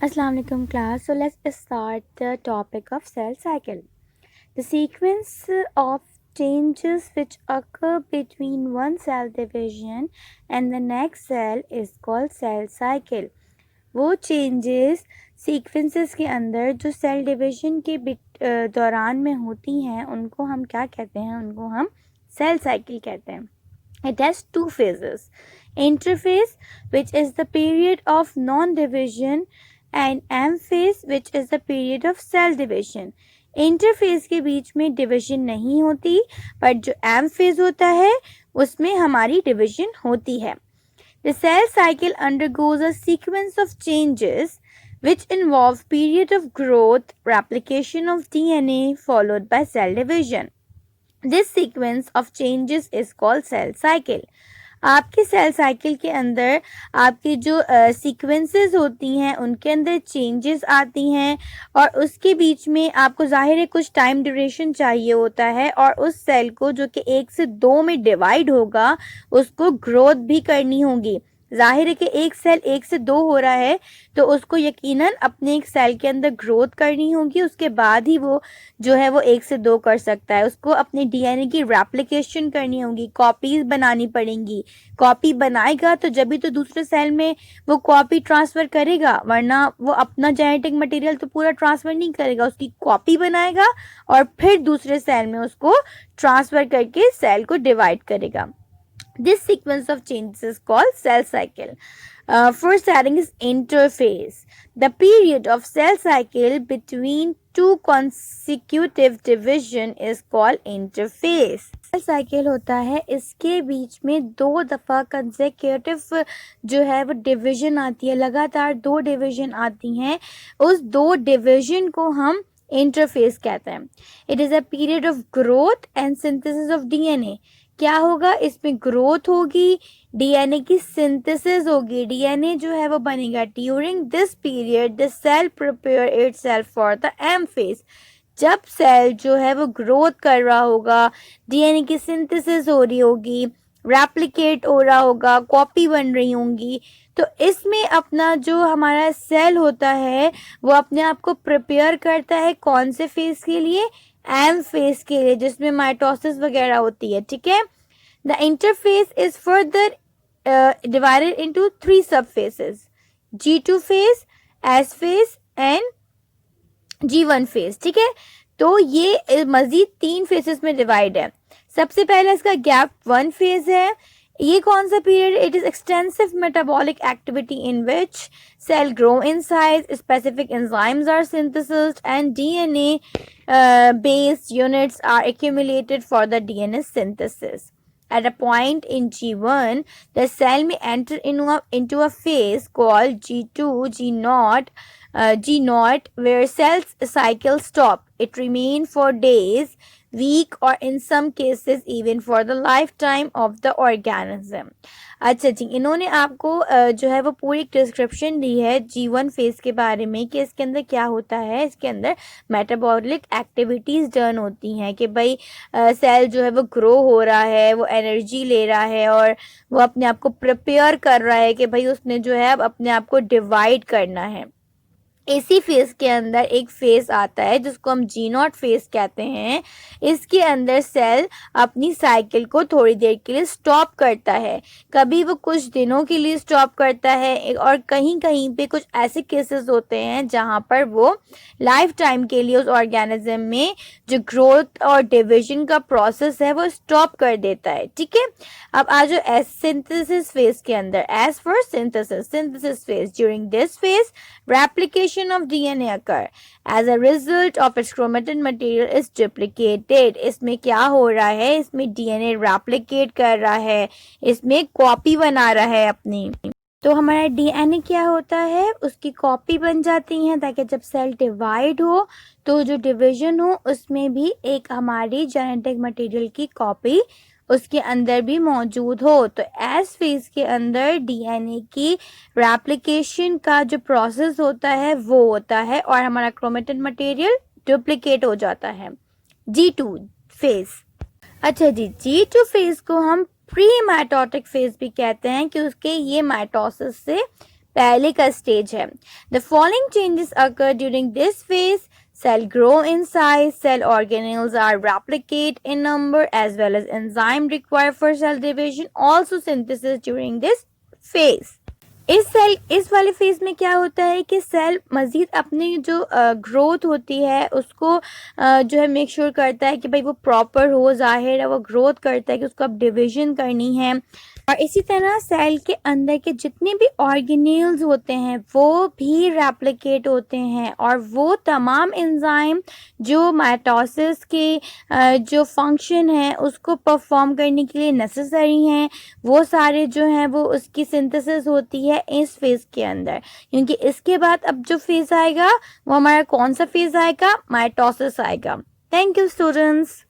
Assalamu alaikum class. So let's start the topic of cell cycle. The sequence of changes which occur between one cell division and the next cell is called cell cycle. वो changes sequences के अंदर जो cell division के दौरान में होती हैं उनको हम क्या कहते हैं? उनको हम cell cycle कहते हैं. It has two phases. Interphase, which is the period of non-division, and M phase, which is the period of cell division. Interphase के बीच में डिवीजन नहीं होती, पर जो एम फेज होता है उसमें हमारी डिवीजन होती है. The cell cycle undergoes a sequence of changes which involve period of growth, replication of DNA followed by cell division. This sequence of changes is called cell cycle. आपके cell cycle के अंदर आपकी जो sequences होती हैं उनके अंदर changes आती हैं और उसके बीच में आपको जाहिर है कुछ टाइम ड्यूरेशन चाहिए होता है और उस सेल को जो कि 1 से 2 में डिवाइड होगा उसको ग्रोथ भी करनी होगी. जाहिर है कि एक सेल 1 से 2 हो रहा है तो उसको यकीनन अपने एक सेल के अंदर ग्रोथ करनी होगी, उसके बाद ही वो जो है वो 1 से 2 कर सकता है. उसको अपने डीएनए की रेप्लिकेशन करनी होगी, कॉपीज बनानी पड़ेंगी. कॉपी बनाएगा तो जब भी तो दूसरे सेल में वो कॉपी ट्रांसफर करेगा, वरना वो अपना जेनेटिक मटेरियल तो पूरा ट्रांसफर नहीं करेगा. उसकी कॉपी बनाएगा और फिर दूसरे सेल में उसको ट्रांसफर करके सेल को डिवाइड करेगा. This sequence of changes is called cell cycle. First heading is interphase. The period of cell cycle between two consecutive division is called interphase. Cell cycle होता है, इसके बीच में 2 दफ़ा consecutive जो है वो division आती है, लगातार 2 division आती हैं. उस 2 division को हम interphase कहते हैं. It is a period of growth and synthesis of DNA. क्या होगा? इसमें ग्रोथ होगी, डीएनए की सिंथेसिस होगी, डीएनए जो है वो बनेगा. During this period the cell prepare itself for the M phase. जब सेल जो है वो ग्रोथ कर रहा होगा, डीएनए की सिंथेसिस हो रही होगी, रेप्लिकेट हो रहा होगा, कॉपी बन रही होंगी, तो इसमें अपना जो हमारा सेल होता है वो अपने आप को प्रिपेयर करता है कौन से फेज के लिए? एम फेज के लिए, जिसमें माइटोसिस वगैरह होती है. ठीक है. The interface is further divided into 3 सब phases: G2 phase, S phase and G1 phase. ठीक है. तो ये मजीद 3 फेजेस में डिवाइड है. सबसे पहले इसका गैप 1 फेज है. ये कौन सा पीरियड? It is extensive metabolic activity in which cell grow in size, specific enzymes are synthesized and DNA based units are accumulated for the DNA synthesis. At a point in G1, the cell may enter into a phase called G2, G0, where cells cycle stop. It remains for days, week or in some cases even for the lifetime of the organism. अच्छा जी, इन्होंने आपको जो है वो पूरी description दी है G1 phase के बारे में कि इसके अंदर क्या होता है. इसके अंदर मेटाबॉलिक एक्टिविटीज़ डन होती हैं कि भाई सेल जो है वो ग्रो हो रहा है, वो एनर्जी ले रहा है और वो अपने आप को प्रिपेयर कर रहा है कि भाई उसने जो है अब अपने आप को डिवाइड करना है. इसी फेज के अंदर एक फेज आता है जिसको हम G0 फेज कहते हैं. इसके अंदर सेल अपनी साइकिल को थोड़ी देर के लिए स्टॉप करता है. कभी वो कुछ दिनों के लिए स्टॉप करता है और कहीं कहीं पे कुछ ऐसे केसेस होते हैं जहां पर वो लाइफ टाइम के लिए उस ऑर्गेनिज्म में जो ग्रोथ और डिविजन का प्रोसेस है वो स्टॉप कर देता है. ठीक है. अब आ जाओ एस सिंथेसिस फेज के अंदर. S for synthesis phase. During this phase replication of DNA occur. As a result of its chromatin material is duplicated. इसमें क्या हो रहा है? इसमें DNA replicate कर रहा है, इसमें कॉपी बना रहा है अपनी. तो हमारा डीएनए क्या होता है? उसकी कॉपी बन जाती हैं ताकि जब सेल डिवाइड हो तो जो डिवीजन हो उसमें भी एक हमारी जेनेटिक मटेरियल की कॉपी उसके अंदर भी मौजूद हो. तो एस फेज के अंदर डीएनए की रेप्लिकेशन का जो प्रोसेस होता है वो होता है और हमारा क्रोमेटिन मटेरियल डुप्लीकेट हो जाता है. G2 phase. अच्छा जी, G2 फेज को हम प्री माइटोटिक फेज भी कहते हैं कि उसके ये माइटोसिस से पहले का स्टेज है। The following changes occur during this phase: cell grow in size, cell organelles are replicate in number as well as enzyme required for cell division, also synthesis during this phase. इस वाले phase में क्या होता है कि cell मजीद अपनी जो growth होती है उसको जो है मेक श्योर करता है कि भाई वो प्रॉपर हो, जाहिर है वो ग्रोथ करता है कि उसको अब डिवीजन करनी है। और इसी तरह सेल के अंदर के जितने भी ऑर्गेनेल्स होते हैं वो भी रेप्लिकेट होते हैं, और वो तमाम एंजाइम जो माइटोसिस के जो फंक्शन है उसको परफॉर्म करने के लिए नेसेसरी हैं, वो सारे जो हैं वो उसकी सिंथेसिस होती है इस फेज के अंदर। क्योंकि इसके बाद अब जो फेज आएगा वो हमारा कौन सा फेज आएगा? माइटोसिस आएगा। Thank you students.